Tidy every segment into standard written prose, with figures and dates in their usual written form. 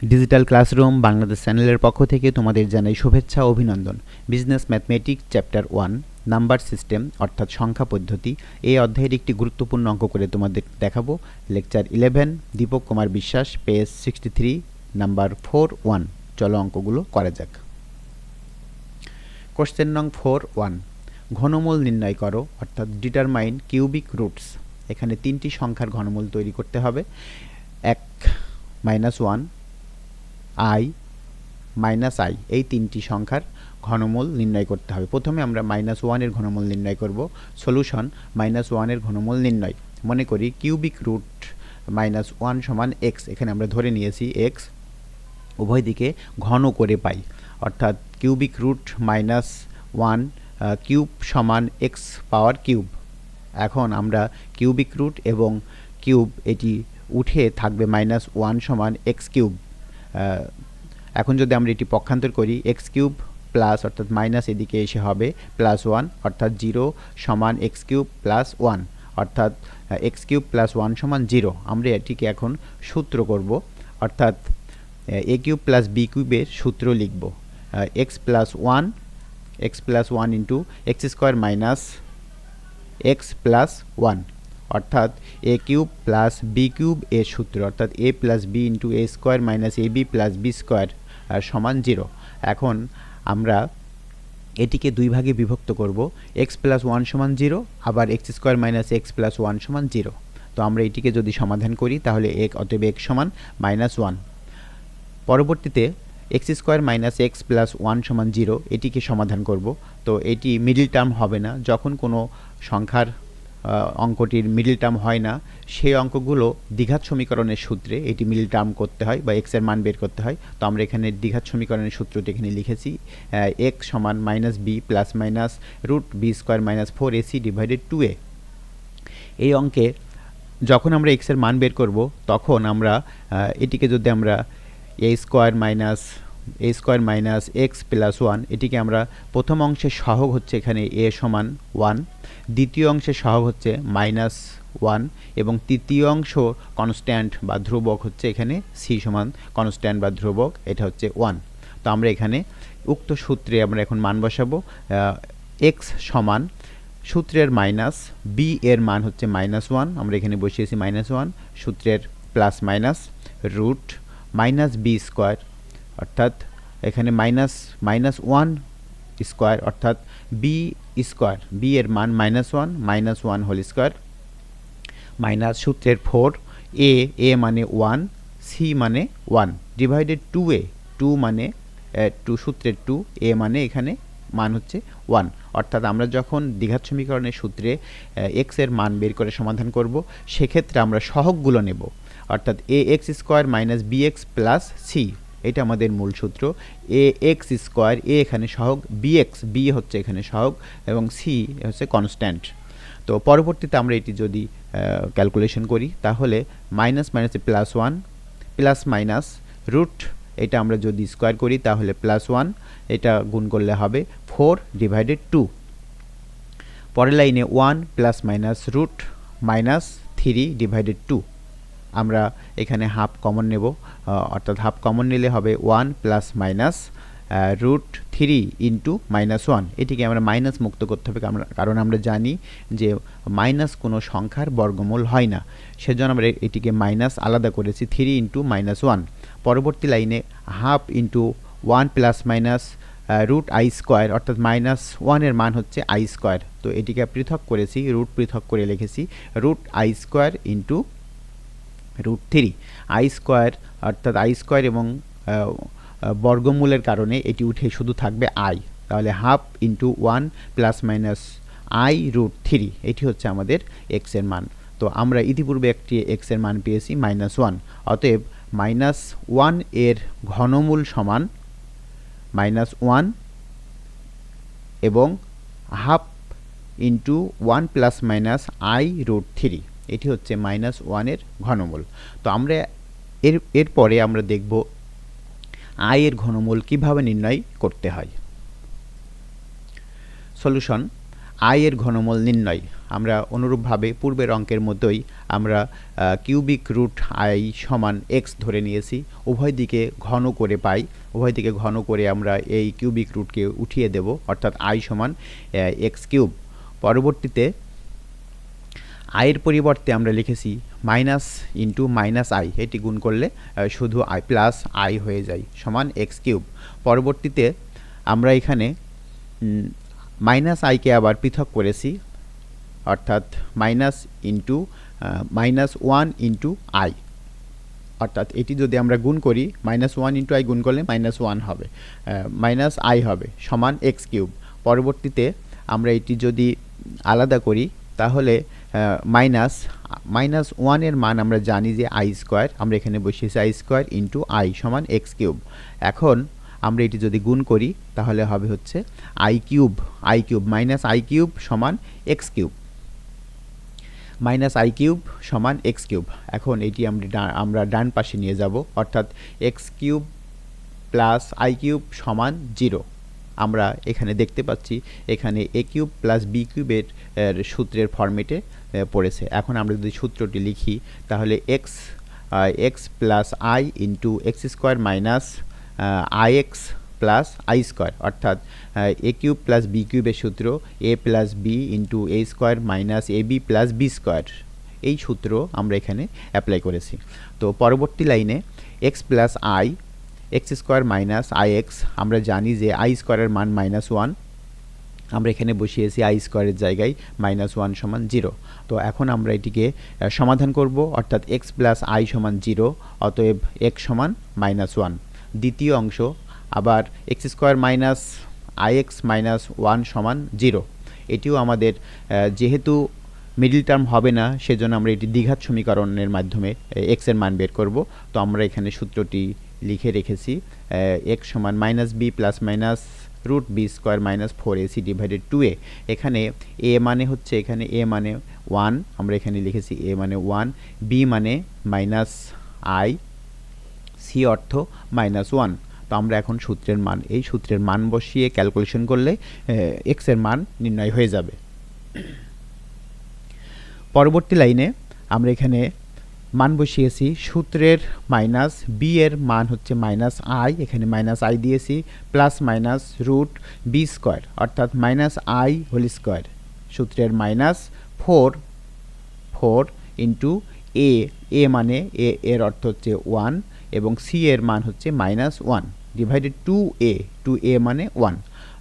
Digital classroom Bangladesh চ্যানেলের পক্ষ থেকে তোমাদের জানাই শুভেচ্ছা ও অভিনন্দন। Business mathematics chapter 1 number system অর্থাৎ সংখ্যা পদ্ধতি এই অধ্যায়ের একটি গুরুত্বপূর্ণ অঙ্ক করে তোমাদের দেখাবো। Lecture 11 Dipak Kumar Biswas, page 63, number 4.1। চলো অঙ্কগুলো করা যাক। কোশ্চেন নং 4.1, ঘনমূল নির্ণয় করো অর্থাৎ ডিটারমাইন কিউবিক রুটস। এখানে তিনটি সংখ্যার ঘনমূল তৈরি করতে হবে। 1 - 1 i মাইনাস আই, এই তিনটি সংখ্যার ঘনমূল নির্ণয় করতে হবে। প্রথমে আমরা -1 এর ঘনমূল নির্ণয় করব। সলিউশন -1 এর ঘনমূল নির্ণয়। মনে করি কিউবিক রুট -1 সমান x, এখানে আমরা ধরে নিয়েছি x, উভয় দিকে ঘন করে পাই, অর্থাৎ কিউবিক রুট -1 কিউব সমান x পাওয়ার কিউব। এখন আমরা কিউবিক রুট এবং কিউব এটি উঠে থাকবে -1 সমান x কিউব। এখন যদি আমরা এটি পক্ষান্তর করি, এক্স কিউব প্লাস অর্থাৎ মাইনাস এদিকে এসে হবে +1, অর্থাৎ 0 সমান এক্স কিউব প্লাস 1, অর্থাৎ এক্স কিউব প্লাস 1 সমান 0। আমরা এটিকে এখন সূত্র করব, অর্থাৎ এ কিউব প্লাস বি কিউবের সূত্র লিখব। X plus 1 into x square minus x plus 1, অর্থাৎ এ কিউব প্লাস বি কিউব এর সূত্র, অর্থাৎ এ plus B into A square minus A B plus B square সমান 0। এখন আমরা এটিকে দুই ভাগে বিভক্ত করব। এক্স প্লাস 1 সমান 0, আবার x square minus x plus 1 সমান 0। তো আমরা এটিকে যদি সমাধান করি তাহলে অতএব এক্স সমান -1। পরবর্তীতে x square minus x plus 1 সমান 0 এটিকে সমাধান করব। তো এটি মিডল টার্ম হবে না। যখন কোনো সংখ্যার অঙ্কটির মিডল টার্ম হয় না, সেই অঙ্কগুলো দ্বিঘাত সমীকরণের সূত্রে এটি মিডল টার্ম করতে হয় বা এক্স এর মান বের করতে হয়। তো আমরা এখানে দ্বিঘাত সমীকরণের সূত্রটি এখানে লিখেছি, এক্স সমান -b plus minus root B square minus 4ac divided 2a। এই অঙ্কে যখন আমরা এক্স এর মান বের করব, তখন আমরা এটিকে যদি আমরা এ স্কোয়ার মাইনাস এক্স প্লাস 1, এটিকে আমরা প্রথম অংশের সহগ হচ্ছে এখানে এ সমান 1, দ্বিতীয় অংশের সহগ হচ্ছে -1 এবং তৃতীয় অংশ কনস্ট্যান্ট বা ধ্রুবক হচ্ছে এখানে সি সমান কনস্ট্যান্ট বা ধ্রুবক, এটা হচ্ছে 1। তো আমরা এখানে উক্ত সূত্রে আমরা এখন মান বসাবো। এক্স সমান সূত্রের মাইনাস বি এর মান হচ্ছে -1, আমরা এখানে বসিয়েছি -1, সূত্রের plus minus root minus B square, অর্থাৎ এখানে -1 স্কোয়ার, অর্থাৎ বি স্কোয়ার, বি এর মান -1 হোল স্কোয়ার মাইনাস সূত্রের 4, এ মানে 1, সি মানে 1 ডিভাইডেড 2a, 2 মানে 2, সূত্রের 2, এ মানে এখানে মান হচ্ছে 1। অর্থাৎ আমরা যখন দ্বিঘাত সমীকরণের সূত্রে এক্স এর মান বের করে সমাধান করব, সেক্ষেত্রে আমরা সহগগুলো নেব, অর্থাৎ A X square minus B X plus C, এটা আমাদের মূল সূত্র। এ এক্স স্কোয়ার, এ এখানে সহগ, বি হচ্ছে এখানে সহগ এবং সি হচ্ছে কনস্ট্যান্ট। তো পরবর্তীতে আমরা এটি যদি ক্যালকুলেশন করি, তাহলে মাইনাস মাইনাসে +1 প্লাস মাইনাস রুট, এটা আমরা যদি স্কোয়ার করি তাহলে +1, এটা গুণ করলে হবে 4 ডিভাইডেড 2। পরের লাইনে 1 প্লাস মাইনাস রুট -3 ডিভাইডেড 2। আমরা এখানে হাফ কমন নেব, অর্থাৎ হাফ কমন নিলে হবে 1 প্লাস মাইনাস রুট 3 ইন্টু -1। এটিকে আমরা মাইনাস মুক্ত করতে হবে, কারণ আমরা জানি যে মাইনাস কোনো সংখ্যার বর্গমূল হয় না, সেজন্য আমরা এটিকে মাইনাস আলাদা করেছি 3 ইন্টু -1। পরবর্তী লাইনে half into 1 plus minus root I square, অর্থাৎ -1 এর মান হচ্ছে আই স্কোয়ার। তো এটিকে পৃথক করেছি, রুট পৃথক করে লিখেছি root I square into root 3 I square, অর্থাৎ আই স্কোয়ার এবং বর্গমূলের কারণে এটি উঠে শুধু থাকবে আই, তাহলে half into 1 plus minus I root 3, এটি হচ্ছে আমাদের এক্স এর মান। তো আমরা ইতিপূর্বে একটি এক্স এর মান পেয়েছি -1, অতএব -1 এর ঘনমূল সমান -1 এবং half into 1 plus minus I root 3, এটি হচ্ছে -1 এর ঘনমূল। তো আমরা এরপরে আমরা দেখব আই এর ঘনমূল কিভাবে নির্ণয় করতে হয়। সলিউশন, আই এর ঘনমূল নির্ণয়। আমরা অনুরূপভাবে পূর্বের অঙ্কের মতোই আমরা কিউবিক রুট আই সমান এক্স ধরে নিয়েছি। উভয় দিকে ঘন করে পাই, উভয় দিকে ঘন করে আমরা এই কিউবিক রুটকে উঠিয়ে দেব, অর্থাৎ আই সমান এক্স কিউব। পরবর্তীতে আইয়ের পরিবর্তে আমরা লিখেছি মাইনাস ইন্টু মাইনাস আই, এটি গুণ করলে শুধু আই প্লাস আই হয়ে যায় সমান এক্স কিউব। পরবর্তীতে আমরা এখানে মাইনাস আইকে আবার পৃথক করেছি, অর্থাৎ minus into minus one into I, অর্থাৎ এটি যদি আমরা গুণ করি মাইনাস ওয়ান ইন্টু আই গুণ করলে মাইনাস ওয়ান হবে, মাইনাস আই হবে সমান এক্স কিউব। পরবর্তীতে আমরা এটি যদি আলাদা করি তাহলে মাইনাস ওয়ানের মান আমরা জানি যে আই স্কোয়ার, আমরা এখানে বসিয়েছি আই স্কোয়ার ইন্টু আই সমান এক্স কিউব। এখন আমরা এটি যদি গুণ করি তাহলে হবে হচ্ছে I cube minus I cube সমান X cube, minus I cube সমান এক্স কিউব। এখন এটি আমরা ডান পাশে নিয়ে যাব, অর্থাৎ X cube plus I cube সমান 0। আমরা এখানে দেখতে পাচ্ছি এখানে এ কিউব প্লাস বি কিউবের সূত্রের ফরম্যাটে পড়েছে। এখন আমরা যদি সূত্রটি লিখি তাহলে x plus I into x square minus I x plus I square, অর্থাৎ এ কিউব প্লাস বি কিউবের সূত্র এ plus B into A square minus A B plus B square, এই সূত্র আমরা এখানে অ্যাপ্লাই করেছি। তো পরবর্তী লাইনে x plus I x square minus I x, আমরা জানি যে আই স্কোয়ারের মান মাইনাস ওয়ান, আমরা এখানে বসিয়েছি আই স্কোয়ারের জায়গায় মাইনাস ওয়ান সমান 0। তো এখন আমরা এটিকে সমাধান করব, অর্থাৎ এক্স প্লাস আই সমান 0, অতএব এক্স সমান মাইনাস ওয়ান। দ্বিতীয় অংশ আবার x square minus I x minus one সমান 0, এটিও আমাদের যেহেতু মিডল টার্ম হবে না সেজন্য আমরা এটি দ্বিঘাত সমীকরণের মাধ্যমে এক্স এর মান বের করব। তো আমরা এখানে সূত্রটি লিখে রেখেছি এক্স সমান minus B plus minus root B square minus 4ac divided 2a। এখানে এ মানে হচ্ছে এখানে এ মানে 1, আমরা এখানে লিখেছি এ মানে 1, বি মানে মাইনাস আই, সি অর্থ মাইনাস 1। তো আমরা এখন এই সূত্রের মান বসিয়ে ক্যালকুলেশন করলে এক্স এর মান নির্ণয় হয়ে যাবে। পরবর্তী লাইনে আমরা এখানে মান বসিয়েছি, সূত্রের মাইনাস বি এর মান হচ্ছে মাইনাস আই, এখানে মাইনাস আই দিয়েছি, plus minus root B square, অর্থাৎ মাইনাস আই হোল স্কোয়ার, সূত্রের মাইনাস 4 ইন্টু এ মানে এর অর্থ হচ্ছে 1 এবং সি এর মান হচ্ছে মাইনাস 1 ডিভাইডেড 2a মানে 1।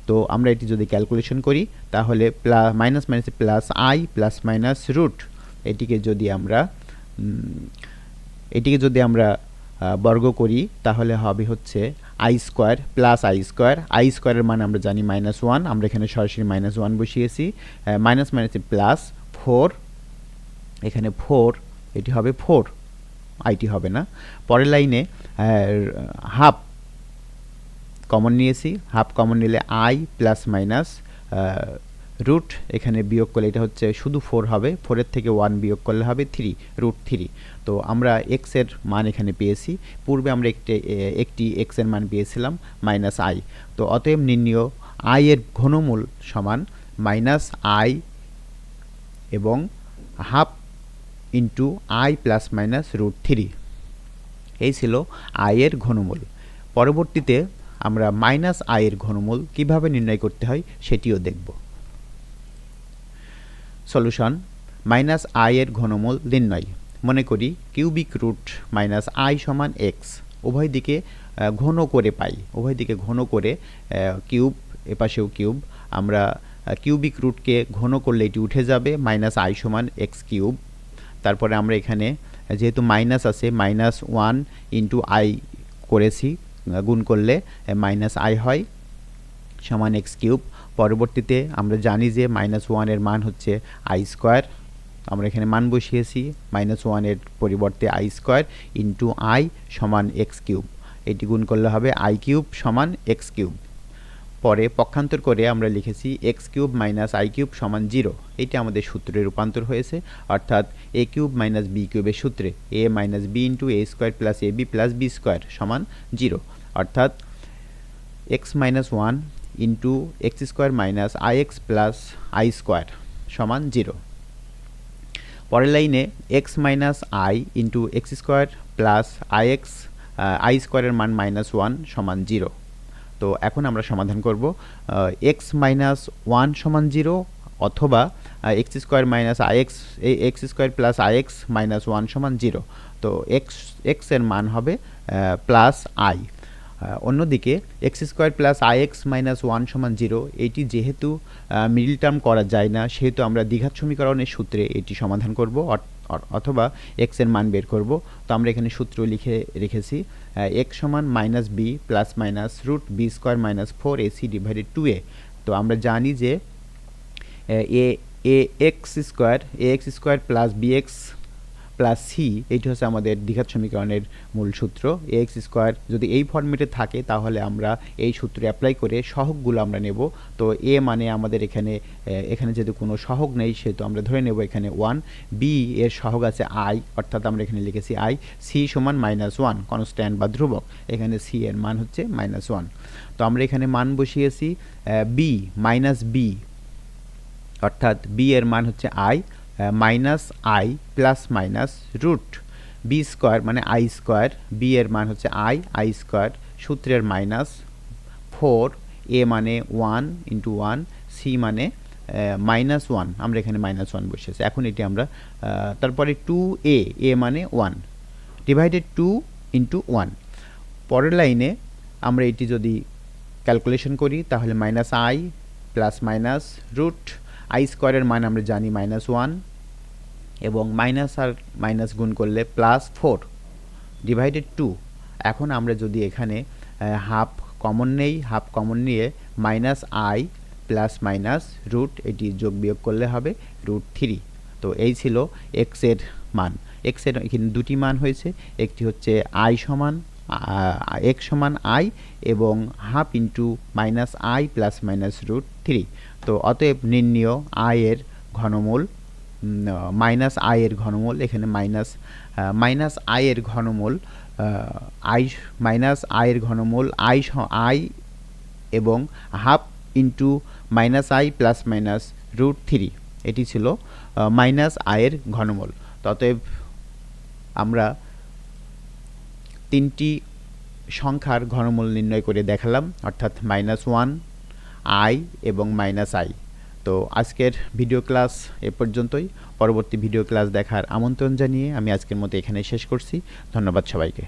তো আমরা এটি যদি ক্যালকুলেশন করি তাহলে মাইনাস মাইনাসে plus I plus minus root, এটিকে যদি আমরা বর্গ করি তাহলে হবে হচ্ছে আই স্কোয়ার প্লাস আই স্কোয়ারের মান আমরা জানি মাইনাস 1, আমরা এখানে সরাসরি মাইনাস 1 বসিয়েছি, মাইনাস মাইনাসে প্লাস 4, এখানে 4, এটি হবে 4, আইটি হবে না। পরের লাইনে হাফ কমন নিয়েছি, হাফ কমন নিলে আই প্লাস মাইনাস রুট, এখানে বিয়োগ করলে এটা হচ্ছে শুধু 4 হবে, 4 থেকে 1 বিয়োগ করলে হবে 3 রুট 3। তো আমরা এক্স এর মান এখানে পেয়েছি, পূর্বে আমরা একটি এক্স এর মান পেয়েছিলাম মাইনাস আই। তো অতএব নির্ণয় আই এর ঘনমূল সমান মাইনাস আই এবং half into I plus minus root 3, এই ছিল আই এর ঘনমূল। পরবর্তীতে আমরা মাইনাস আই এর ঘনমূল কিভাবে নির্ণয় করতে হয় সেটিও দেখব। সলিউশন, মাইনাস আই এর ঘনমূল নির্ণয়। মনে করি কিউবিক রুট মাইনাস আই সমান এক্স, উভয় দিকে ঘন করে পাই, উভয় দিকে ঘন করে কিউব, এপাশেও কিউব, আমরা কিউবিক রুটকে ঘন করলে এটি উঠে যাবে মাইনাস আই সমান এক্স কিউব। তারপরে আমরা এখানে যেহেতু মাইনাস আছে মাইনাস 1 ইন্টু আই করেছি, গুণ করলে মাইনাস আই হয় সমান এক্স কিউব। পরবর্তীতে আমরা জানি যে মাইনাস 1 এর মান হচ্ছে আই স্কোয়ার, আমরা এখানে মান বসিয়েছি, মাইনাস 1 এর পরিবর্তে আই স্কোয়ার ইন্টু আই সমান এক্স কিউব, এটি গুণ করলে হবে আই কিউব সমান এক্স কিউব। পরে পক্ষান্তর করে আমরা লিখেছি x cube minus I cube সমান 0, এটি আমাদের সূত্রে রূপান্তর হয়েছে, অর্থাৎ এ কিউব মাইনাস বি কিউবের সূত্রে এ minus B into A square plus A B plus B square সমান 0, অর্থাৎ x minus 1 into x square minus I x plus I square সমান 0। পরের লাইনে x minus I into x square plus IX I স্কোয়ারের মান -1 সমান 0। তো এখন আমরা সমাধান করব এক্স মাইনাস 1 সমান 0 অথবা x square minus IX x square plus IX -1 সমান 0। তো এক্স এর মান হবে প্লাস আই। অন্যদিকে এক্স স্কোয়ার প্লাস আইএক্স -1 সমান 0, এইটি যেহেতু মিডল টার্ম করা যায় না, সেহেতু আমরা দ্বিঘাত সমীকরণের সূত্রে এটি সমাধান করব অথবা এক্স এর মান বের করব। তো আমরা এখানে সূত্র লিখে রেখেছি এক্স সমান -b plus minus root B square minus 4ac divided 2a। তো আমরা জানি যে X square plus BX plus C, এইটি হচ্ছে আমাদের দ্বিঘাত সমীকরণের মূল সূত্র। এক্স স্কোয়ার যদি এই ফর্মেটে থাকে তাহলে আমরা এই সূত্রে অ্যাপ্লাই করে সহগগুলো আমরা নেব। তো এ মানে আমাদের এখানে যেহেতু কোনো সহগ নেই সেহেতু আমরা ধরে নেব এখানে 1, বি এর সহগ আছে আই, অর্থাৎ আমরা এখানে লিখেছি আই, সি সমান -1 কনস্ট্যান্ট বা ধ্রুবক, এখানে সি এর মান হচ্ছে -1। তো আমরা এখানে মান বসিয়েছি বি মাইনাস বি, অর্থাৎ বি এর মান হচ্ছে I minus I plus minus root B square মানে আই স্কোয়ার, বি এর মান হচ্ছে আই স্কোয়ার, সূত্রের -4, এ মানে 1 ইন্টু 1, সি মানে -1, আমরা এখানে -1 বসেছি। এখন এটি আমরা তারপরে 2a, এ মানে 1 ডিভাইডেড 2 ইন্টু 1। পরের লাইনে আমরা এটি যদি ক্যালকুলেশন করি তাহলে -i plus minus root I স্কোয়ারের মান আমরা জানি -1 এবং মাইনাস আর মাইনাস গুণ করলে +4 ডিভাইডেড 2। এখন আমরা যদি এখানে হাফ কমন নেই, হাফ কমন নিয়ে -i প্লাস মাইনাস রুট এটি যোগ বিয়োগ করলে হবে √3। তো এই ছিল এক্স এর মান। এক্স এর এখানে দুটি মান হয়েছে, একটি হচ্ছে আই সমান এক্স সমান আই এবং half into -i plus minus √3। তো অতএব নির্ণেয় আই এর ঘনমূল -i এর ঘনমূল, এখানে -i এর ঘনমূল -i এর ঘনমূল আই এবং half into -i plus minus √3, এটি ছিল -i এর ঘনমূল। অতএব আমরা তিনটি সংখ্যার ঘনমূল নির্ণয় করে দেখালাম, অর্থাৎ -1, i এবং -i। তো আজকের ভিডিও ক্লাস এ পর্যন্তই। পরবর্তী ভিডিও ক্লাস দেখার আমন্ত্রণ জানিয়ে আমি আজকের মতো এখানে শেষ করছি। ধন্যবাদ সবাইকে।